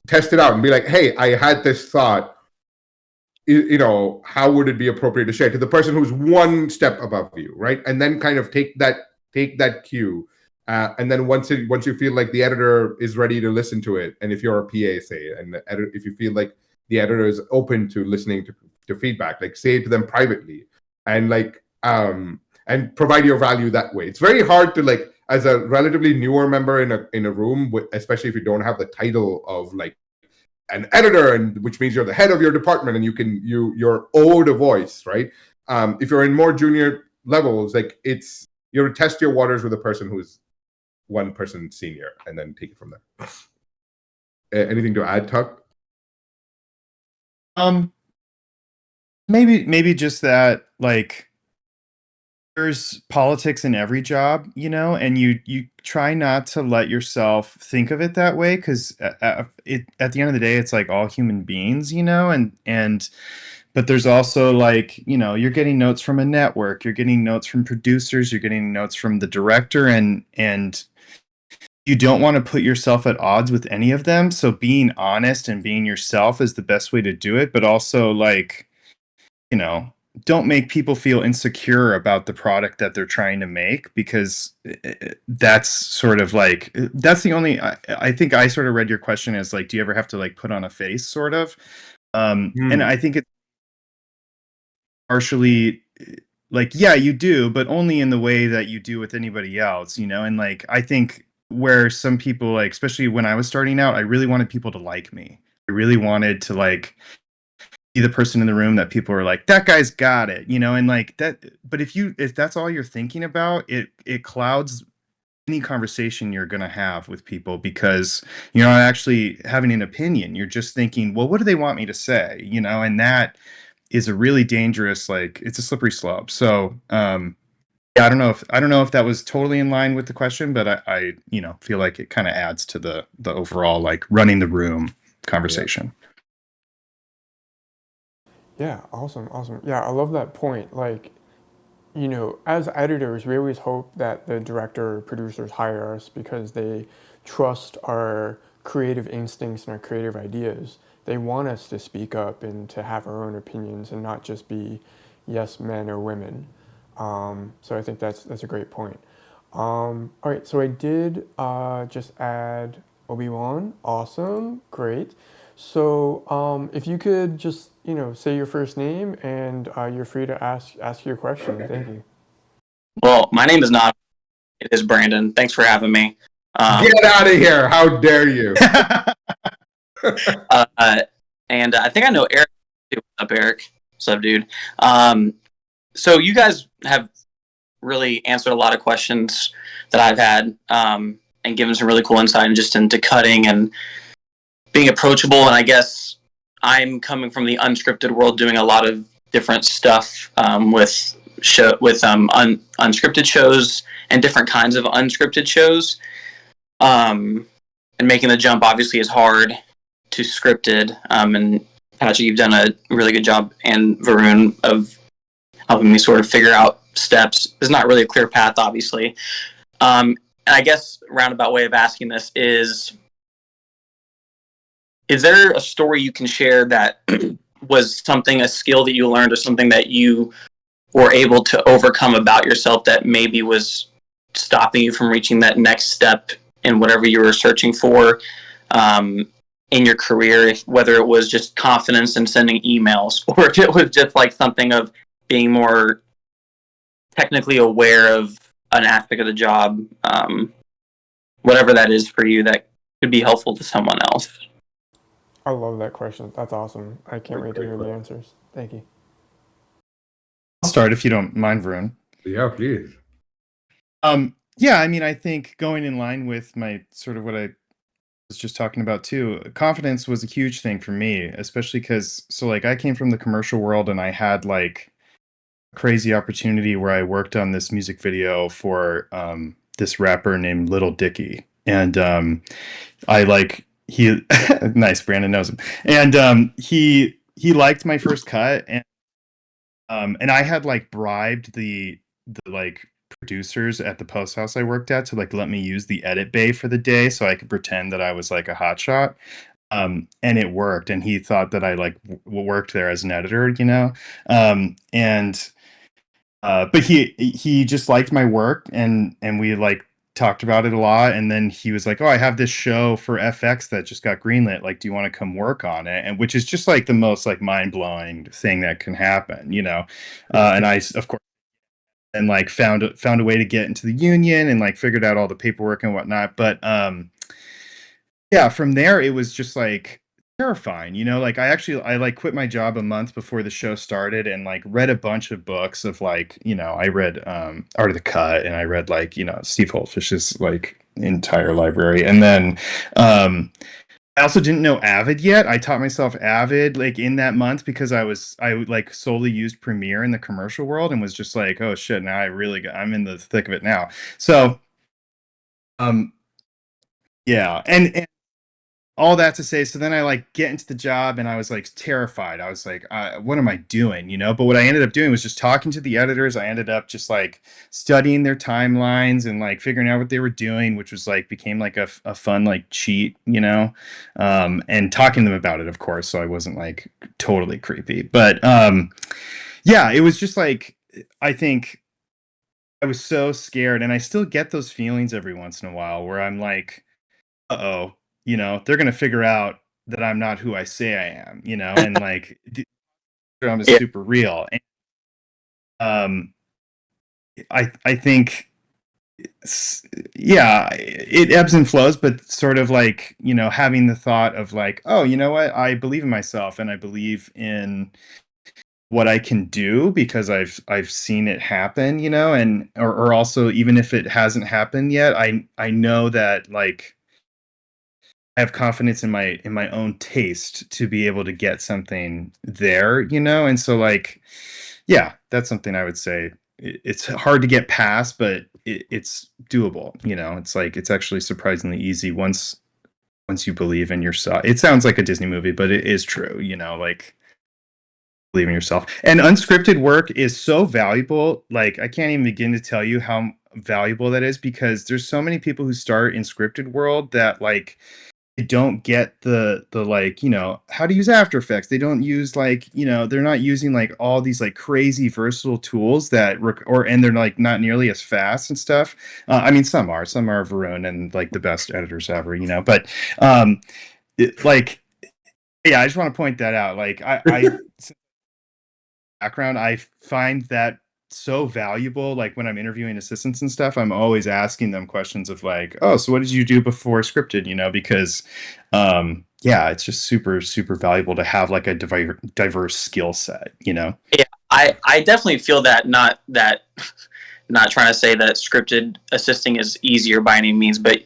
Speaker 3: test it out and be like, hey, I had this thought, how would it be appropriate to share to the person who's one step above you, right? And then kind of take that cue, and then once you feel like the editor is ready to listen to it, and if you're a PA, say, and if you feel like the editor is open to listening to feedback, like, say it to them privately, and and provide your value that way. It's very hard to, like, as a relatively newer member in a room, especially if you don't have the title of like an editor, and which means you're the head of your department and you're owed a voice, right? If you're in more junior levels, like, you're to test your waters with a person who's one person senior, and then take it from there. Anything to add, Tuck?
Speaker 7: Maybe just that, like, there's politics in every job, and you try not to let yourself think of it that way, because at the end of the day, it's like all human beings, but there's also, like, you're getting notes from a network, you're getting notes from producers, you're getting notes from the director, and you don't want to put yourself at odds with any of them. So being honest and being yourself is the best way to do it, but also, like, don't make people feel insecure about the product that they're trying to make, because that's sort of like, that's the only, I think I sort of read your question as like, do you ever have to like put on a face, sort of? And I think it's partially like, yeah, you do, but only in the way that you do with anybody else, and like, I think where some people, like, especially when I was starting out, I really wanted people to like me. I really wanted to, like, be the person in the room that people are like, that guy's got it, and like that. But if that's all you're thinking about, it clouds any conversation you're going to have with people, because you're not actually having an opinion. You're just thinking, well, what do they want me to say? And that is a really dangerous, like, it's a slippery slope. So, yeah, I don't know if that was totally in line with the question, but I feel like it kind of adds to the overall, like, running the room conversation.
Speaker 1: Yeah, awesome. Yeah, I love that point. Like, as editors, we always hope that the director or producers hire us because they trust our creative instincts and our creative ideas. They want us to speak up and to have our own opinions and not just be yes men or women. So I think that's a great point. All right, so I did just add Obi-Wan. Awesome, great. So if you could just say your first name and you're free to ask your question. Thank you.
Speaker 8: Well, my name is not. It is Brandon. Thanks for having me.
Speaker 3: Get out of here! How dare you?
Speaker 8: And I think I know Eric. What's up, Eric? What's up, dude? So you guys have really answered a lot of questions that I've had, and given some really cool insight into cutting and being approachable. And I guess I'm coming from the unscripted world, doing a lot of different stuff with unscripted shows and different kinds of unscripted shows. And making the jump obviously is hard to scripted. And Patrick, you've done a really good job, and Varun, of helping me sort of figure out steps. There's not really a clear path, obviously. And I guess a roundabout way of asking this is there a story you can share that was a skill that you learned or something that you were able to overcome about yourself that maybe was stopping you from reaching that next step in whatever you were searching for in your career, whether it was just confidence in sending emails or if it was just like something of being more technically aware of an aspect of the job, whatever that is for you that could be helpful to someone else.
Speaker 1: I love that question. That's awesome. I can't wait to hear the answers. Thank you.
Speaker 7: I'll start if you don't mind, Varun.
Speaker 3: Yeah, please.
Speaker 7: Yeah, I mean, I think going in line with my sort of what I was just talking about too, confidence was a huge thing for me, especially because like I came from the commercial world and I had like a crazy opportunity where I worked on this music video for this rapper named Little Dicky, and I like he nice, Brandon knows him, and he liked my first cut, and I had like bribed the like producers at the post house I worked at to like let me use the edit bay for the day so I could pretend that I was like a hotshot. And it worked, and he thought that I like worked there as an editor, but he just liked my work, and we like talked about it a lot, and then he was like, oh, I have this show for FX that just got greenlit, like, do you want to come work on it? And which is just like the most like mind-blowing thing that can happen, and I, of course, and like found a way to get into the union and like figured out all the paperwork and whatnot. But yeah, from there it was just like terrifying, like I like quit my job a month before the show started and like read a bunch of books of like, I read Art of the Cut, and I read like, Steve Holtfish's like entire library. And then I also didn't know Avid yet. I taught myself Avid like in that month because I like solely used Premiere in the commercial world and was just like, oh shit, now I'm in the thick of it now. So yeah, and all that to say, so then I like get into the job and I was like terrified. I was like, what am I doing? But what I ended up doing was just talking to the editors. I ended up just like studying their timelines and like figuring out what they were doing, which was like became like a fun like cheat, and talking to them about it, of course. So I wasn't like totally creepy, but yeah, it was just like, I think I was so scared, and I still get those feelings every once in a while where I'm like, uh-oh, they're going to figure out that I'm not who I say I am, and like the drama is super real. And, I think, yeah, it ebbs and flows, but sort of like, having the thought of like, oh, you know what? I believe in myself, and I believe in what I can do because I've seen it happen, you know, and or also even if it hasn't happened yet, I know that like I have confidence in my own taste to be able to get something there, you know, and so like, yeah, that's something I would say. It's hard to get past, but it's doable. You know, it's like it's actually surprisingly easy once you believe in yourself. It sounds like a Disney movie, but it is true. You know, like believe in yourself. And unscripted work is so valuable. Like I can't even begin to tell you how valuable that is because there's so many people who start in scripted world that like they don't get the like, you know, how to use After Effects. They don't use like, you know, they're not using like all these like crazy versatile tools that and they're like not nearly as fast and stuff. I mean, some are Varun and like the best editors ever, you know, but like, yeah, I just want to point that out. Like I background, I find that so valuable. Like when I'm interviewing assistants and stuff, I'm always asking them questions of like, oh, so what did you do before scripted? You know, because yeah, it's just super valuable to have like a diverse skill set, you know?
Speaker 8: Yeah, I definitely feel that. Not trying to say that scripted assisting is easier by any means, but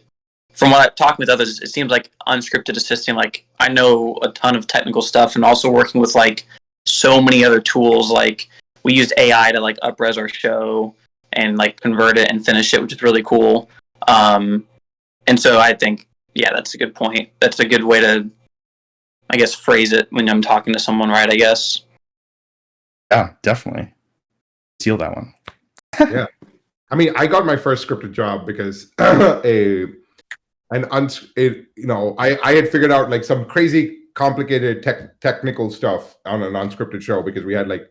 Speaker 8: from what I've talked with others, it seems like unscripted assisting, like I know a ton of technical stuff and also working with like so many other tools. Like we used AI to like upres our show and like convert it and finish it, which is really cool. Um, and so I think, yeah, that's a good point. That's a good way to, I guess, phrase it when I'm talking to someone, right? I guess.
Speaker 7: Yeah, definitely. Steal that one.
Speaker 3: Yeah. I mean, I got my first scripted job because I had figured out like some crazy complicated technical stuff on an unscripted show because we had like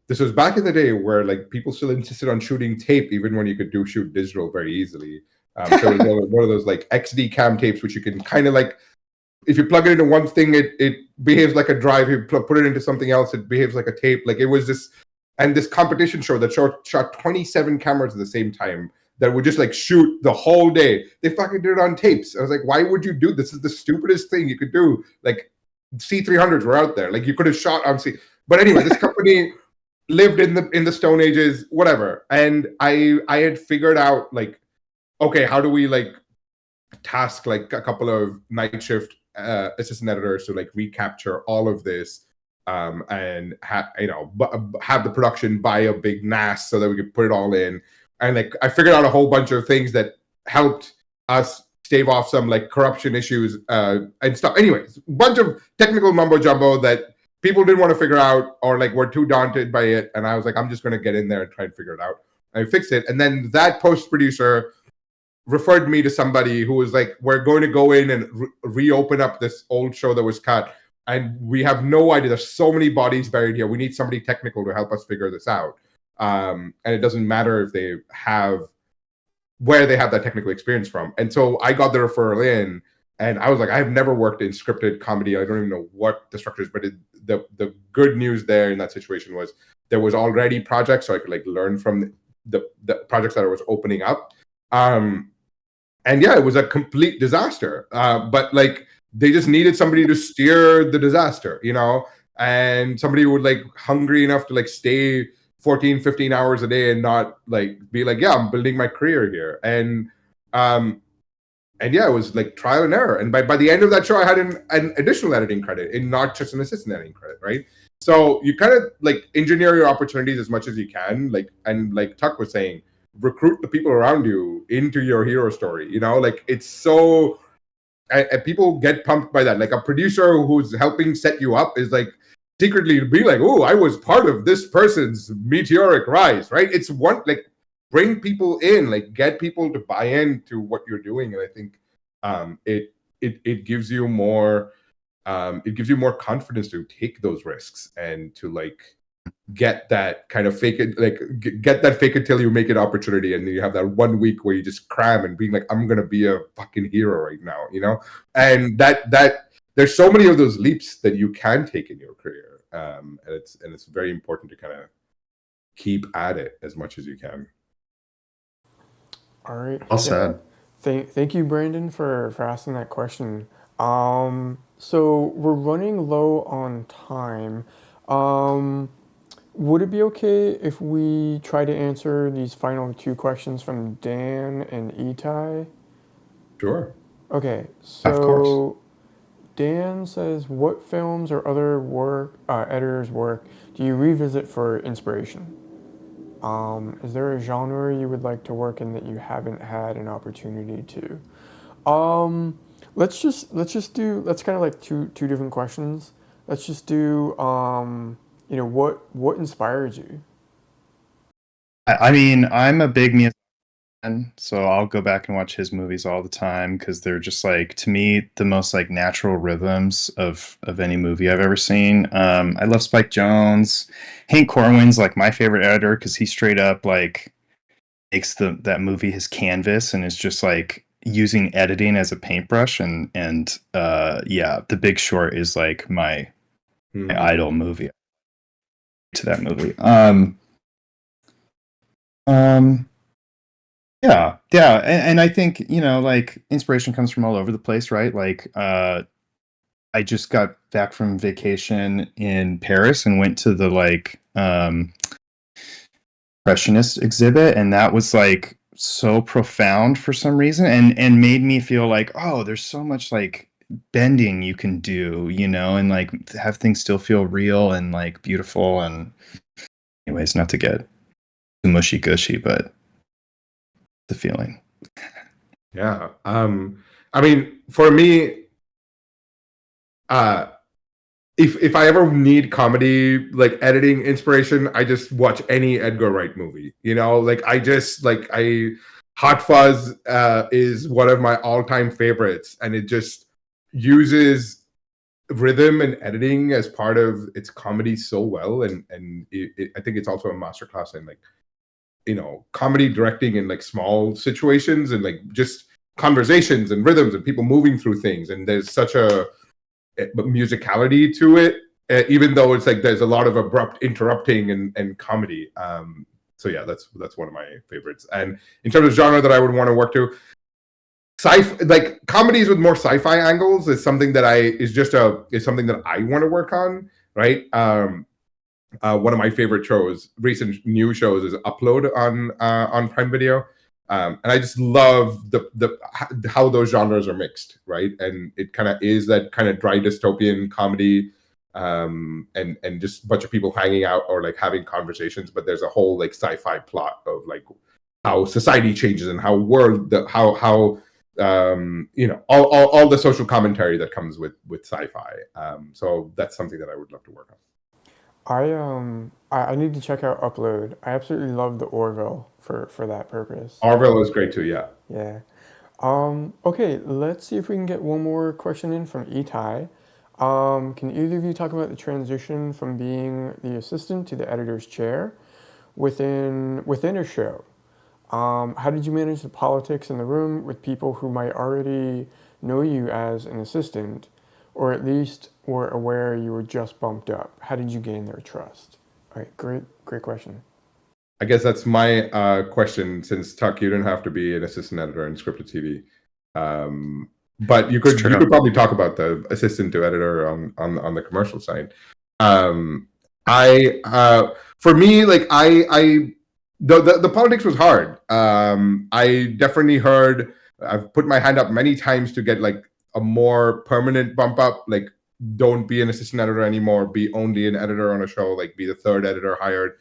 Speaker 3: this was back in the day where like people still insisted on shooting tape even when you could shoot digital very easily. So it was one of those like XD cam tapes which you can kind of like if you plug it into one thing it behaves like a drive. You put it into something else it behaves like a tape. Like it was this competition show that shot 27 cameras at the same time that would just like shoot the whole day. They fucking did it on tapes. I was like, why would you do this? Is the stupidest thing you could do. Like C300s were out there. Like you could have shot on C. But anyway, this company lived in the Stone Ages, whatever. And I had figured out like, okay, how do we like task like a couple of night shift assistant editors to like recapture all of this and have the production buy a big NAS so that we could put it all in. And like I figured out a whole bunch of things that helped us stave off some like corruption issues and stuff. Anyways, bunch of technical mumbo jumbo that people didn't want to figure out or like were too daunted by it. And I was like, I'm just going to get in there and try and figure it out. I fixed it. And then that post producer referred me to somebody who was like, we're going to go in and reopen up this old show that was cut. And we have no idea. There's so many bodies buried here. We need somebody technical to help us figure this out. And it doesn't matter if they have where they have that technical experience from. And so I got the referral in and I was like, I've never worked in scripted comedy. I don't even know what the structure is, but the good news there in that situation was there was already projects. So I could like learn from the projects that I was opening up. And yeah, it was a complete disaster. But like they just needed somebody to steer the disaster, you know, and somebody who would like hungry enough to like stay 14, 15 hours a day and not like be like, yeah, I'm building my career here. And yeah, it was like trial and error. And by the end of that show, I had an additional editing credit and not just an assistant editing credit, right? So you kind of like engineer your opportunities as much as you can. Like, and like Tuck was saying, recruit the people around you into your hero story, you know, like it's so and people get pumped by that. Like a producer who's helping set you up is like secretly be like, oh, I was part of this person's meteoric rise, right? It's one like bring people in, like get people to buy into what you're doing. And I think it gives you more confidence to take those risks and to like get that kind of fake it, like get that fake it till you make it opportunity. And then you have that 1 week where you just cram and being like, I'm gonna be a fucking hero right now, you know. And that there's so many of those leaps that you can take in your career, and it's very important to kind of keep at it as much as you can.
Speaker 1: All right.
Speaker 7: Well said.
Speaker 1: Thank you, Brandon, for asking that question. So we're running low on time. Would it be okay if we try to answer these final two questions from Dan and Itai?
Speaker 3: Sure.
Speaker 1: Okay,
Speaker 7: Of course.
Speaker 1: so Dan says, what films or other work, editors' work, do you revisit for inspiration? Is there a genre you would like to work in that you haven't had an opportunity to? Let's kind of like two different questions. Let's just do what inspires you?
Speaker 7: I mean, I'm a big Miyazaki fan, so I'll go back and watch his movies all the time because they're just like, to me, the most like natural rhythms of any movie I've ever seen. I love Spike Jonze. Hank Corwin's like my favorite editor because he straight up like makes that movie his canvas and is just like using editing as a paintbrush. And yeah, The Big Short is like my idol movie to that movie. Um, yeah, and I think like inspiration comes from all over the place, right? Like, I just got back from vacation in Paris and went to the like impressionist exhibit, and that was like so profound for some reason, and made me feel like, oh, there's so much like bending you can do, and like have things still feel real and like beautiful. And anyways, not to get too mushy gushy, but the feeling.
Speaker 3: Yeah. I mean, for me, uh, if I ever need comedy like editing inspiration, I just watch any Edgar Wright movie. Like Hot Fuzz is one of my all-time favorites, and it just uses rhythm and editing as part of its comedy so well, and I think it's also a masterclass in like comedy directing in like small situations and like just conversations and rhythms and people moving through things, and there's such a musicality to it, even though it's like there's a lot of abrupt interrupting and comedy. So yeah, that's one of my favorites. And in terms of genre that I would want to work to, like comedies with more sci-fi angles is something that is something that I want to work on, right? One of my favorite recent new shows, is Upload on Prime Video, and I just love the how those genres are mixed, right? And it kind of is that kind of dry dystopian comedy, and just a bunch of people hanging out or like having conversations, but there's a whole like sci-fi plot of like how society changes and how all the social commentary that comes with sci-fi. So that's something that I would love to work on.
Speaker 1: I need to check out Upload. I absolutely love the Orville for that purpose.
Speaker 3: Orville is great too, yeah.
Speaker 1: Yeah. Okay, let's see if we can get one more question in from Itai. Can either of you talk about the transition from being the assistant to the editor's chair within a show? How did you manage the politics in the room with people who might already know you as an assistant, or at least were aware you were just bumped up? How did you gain their trust? All right, great question.
Speaker 3: I guess that's my question. Since Tuck, you didn't have to be an assistant editor in scripted TV, but you could probably talk about the assistant to editor on the commercial side. For me, like the politics was hard. I definitely I've put my hand up many times to get like a more permanent bump up, like don't be an assistant editor anymore, be only an editor on a show, like be the third editor hired,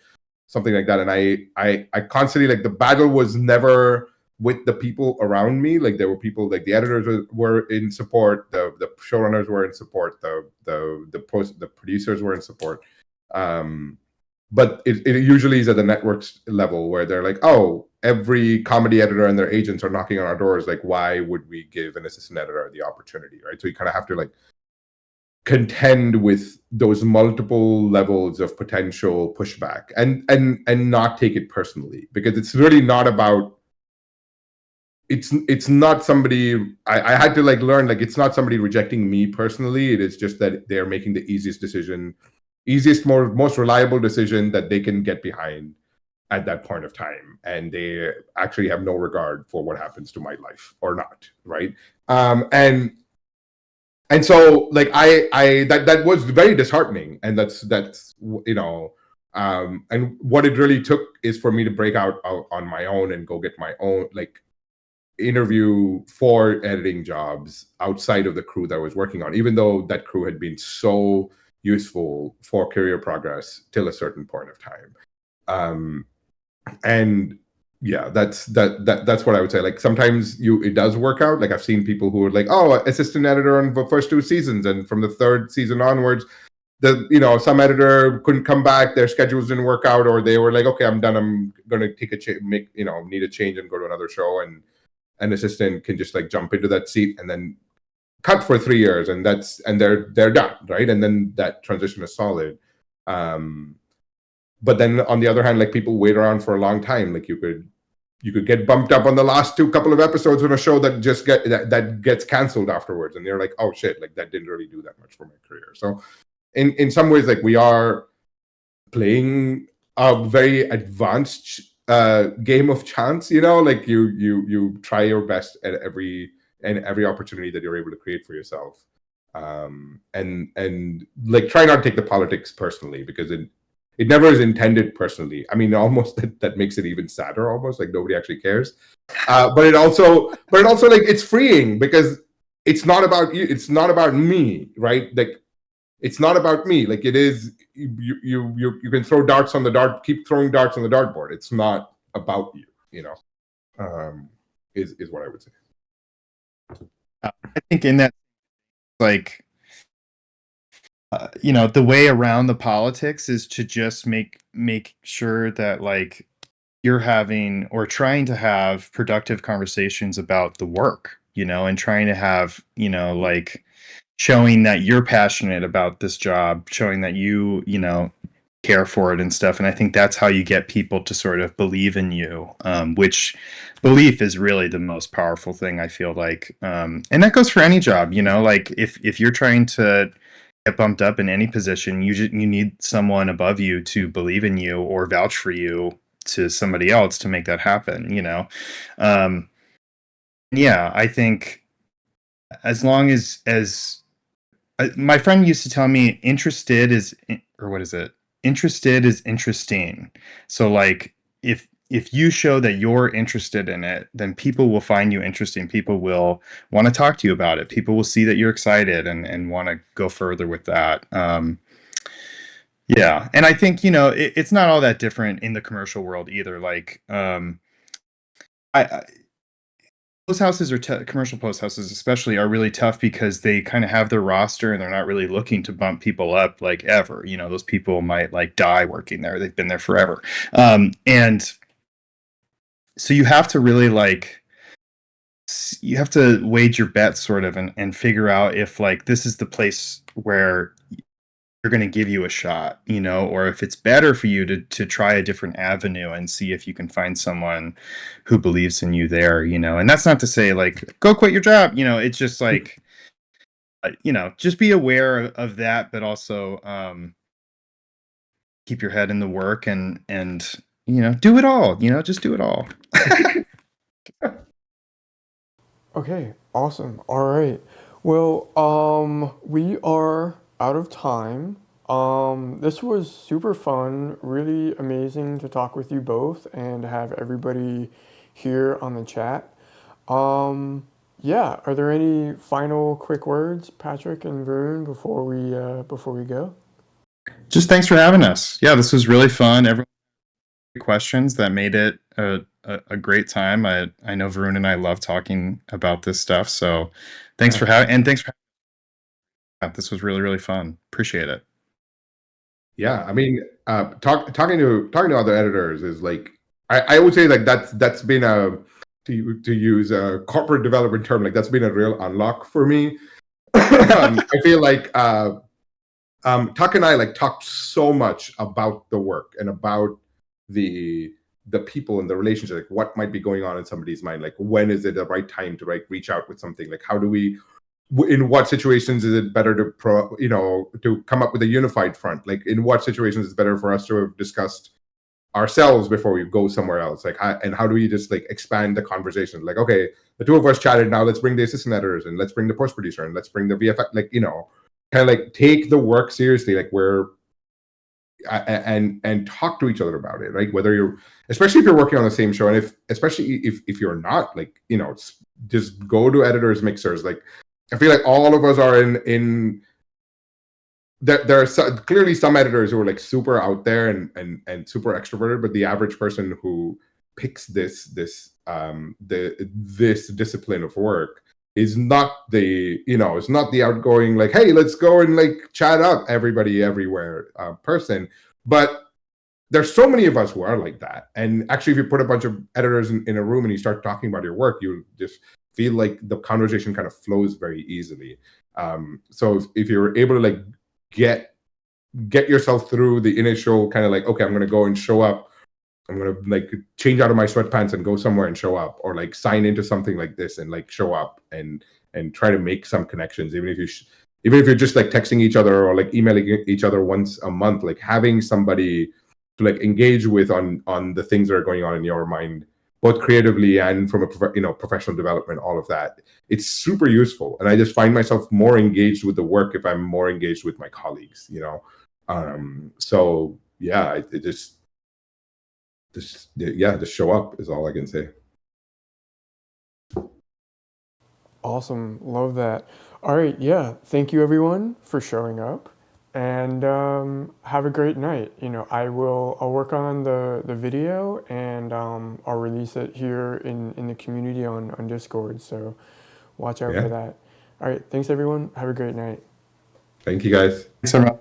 Speaker 3: something like that. And I constantly, like, the battle was never with the people around me. Like there were people, like the editors were in support, the showrunners were in support, the producers were in support. But it usually is at the networks level where they're like, oh, every comedy editor and their agents are knocking on our doors. Like, why would we give an assistant editor the opportunity, right? So you kind of have to like contend with those multiple levels of potential pushback and not take it personally, because it's really not about, it's not somebody, I had to like learn, like it's not somebody rejecting me personally. It is just that they're making the most reliable decision that they can get behind at that point of time, and they actually have no regard for what happens to my life or not, right? And so like I that was very disheartening, and that's And what it really took is for me to break out on my own and go get my own interview for editing jobs outside of the crew that I was working on, even though that crew had been so useful for career progress till a certain point of time. And yeah, that's what I would say. Like sometimes it does work out. Like I've seen people who are like, oh, assistant editor on the first 2 seasons, and from the 3rd season onwards, some editor couldn't come back, their schedules didn't work out, or they were like, okay, I'm done, I'm gonna take need a change and go to another show, and an assistant can just like jump into that seat and then cut for 3 years, and they're done, right? And then that transition is solid. But then on the other hand, like people wait around for a long time. Like you could get bumped up on the last couple of episodes on a show that just that gets canceled afterwards, and they're like, oh shit, like that didn't really do that much for my career. So in some ways, like we are playing a very advanced game of chance, like you try your best at every opportunity that you're able to create for yourself, and like try not to take the politics personally, because it never is intended personally. I mean, almost that makes it even sadder, almost like nobody actually cares. But it also like it's freeing, because it's not about you, it's not about me, right? Like it's not about me. Like it is, you can throw darts on the dart, keep throwing darts on the dartboard. It's not about you, is what I would say.
Speaker 7: I think in that, like, the way around the politics is to just make sure that like you're having or trying to have productive conversations about the work, and trying to have, like showing that you're passionate about this job, showing that you care for it and stuff. And I think that's how you get people to sort of believe in you, which belief is really the most powerful thing, I feel like. And that goes for any job, like if you're trying to get bumped up in any position, you need someone above you to believe in you or vouch for you to somebody else to make that happen, yeah, I think as long as my friend used to tell me, interested is interesting. So like if you show that you're interested in it, then people will find you interesting. People will want to talk to you about it. People will see that you're excited and want to go further with that. Yeah, and I think it's not all that different in the commercial world either. Like I post houses or commercial post houses especially are really tough, because they kind of have their roster and they're not really looking to bump people up like ever. Those people might like die working there. They've been there forever. And so you have to really you have to wage your bet sort of and figure out if like this is the place where they're going to give you a shot, or if it's better for you to try a different avenue and see if you can find someone who believes in you there, and that's not to say like, go quit your job. It's just like, just be aware of that, but also, keep your head in the work and, do it all, just do it all.
Speaker 1: Okay, awesome. All right. Well, we are out of time. This was super fun, really amazing to talk with you both and have everybody here on the chat. Yeah, are there any final quick words, Patrick and Varun, before we go?
Speaker 7: Just thanks for having us. Yeah, this was really fun. Everyone had questions that made it a great time. I know Varun and I love talking about this stuff. So thanks for having, and thanks for having. This was really, really fun. Appreciate it.
Speaker 3: Yeah, I mean, talking to other editors is like, I would say like that's been to use a corporate development term, like that's been a real unlock for me. I feel like Tuck and I like talked so much about the work and about the people and the relationship, like what might be going on in somebody's mind, like when is it the right time to reach out with something, like how do we, in what situations is it better to come up with a unified front, like in what situations is it better for us to have discussed ourselves before we go somewhere else, like how do we just like expand the conversation, like okay, the two of us chatted, now let's bring the assistant editors and let's bring the post producer and let's bring the VFX, like kind of like take the work seriously, like we're and talk to each other about it, right? Whether you're, especially if you're working on the same show, and especially if you're not, like, just go to editors, mixers. Like, I feel like all of us are in there are clearly some editors who are like super out there and super extroverted, but the average person who picks this discipline of work is not it's not the outgoing, like, hey, let's go and like chat up everybody everywhere person. But there's so many of us who are like that. And actually, if you put a bunch of editors in a room and you start talking about your work, you just feel like the conversation kind of flows very easily. So if you're able to like get yourself through the initial kind of like, okay, I'm going to go and show up, I'm going to like change out of my sweatpants and go somewhere and show up, or like sign into something like this and like show up and try to make some connections, even if you're just like texting each other or like emailing each other once a month, like having somebody to like engage with on the things that are going on in your mind, both creatively and from a professional development, all of that. It's super useful. And I just find myself more engaged with the work if I'm more engaged with my colleagues, So yeah, it just show up is all I can say.
Speaker 1: Awesome. Love that. All right. Yeah. Thank you everyone for showing up, and have a great night. I'll work on the video, and I'll release it here in the community on Discord. So watch out for that. All right. Thanks everyone. Have a great night.
Speaker 3: Thank you guys.
Speaker 7: Thanks, everyone.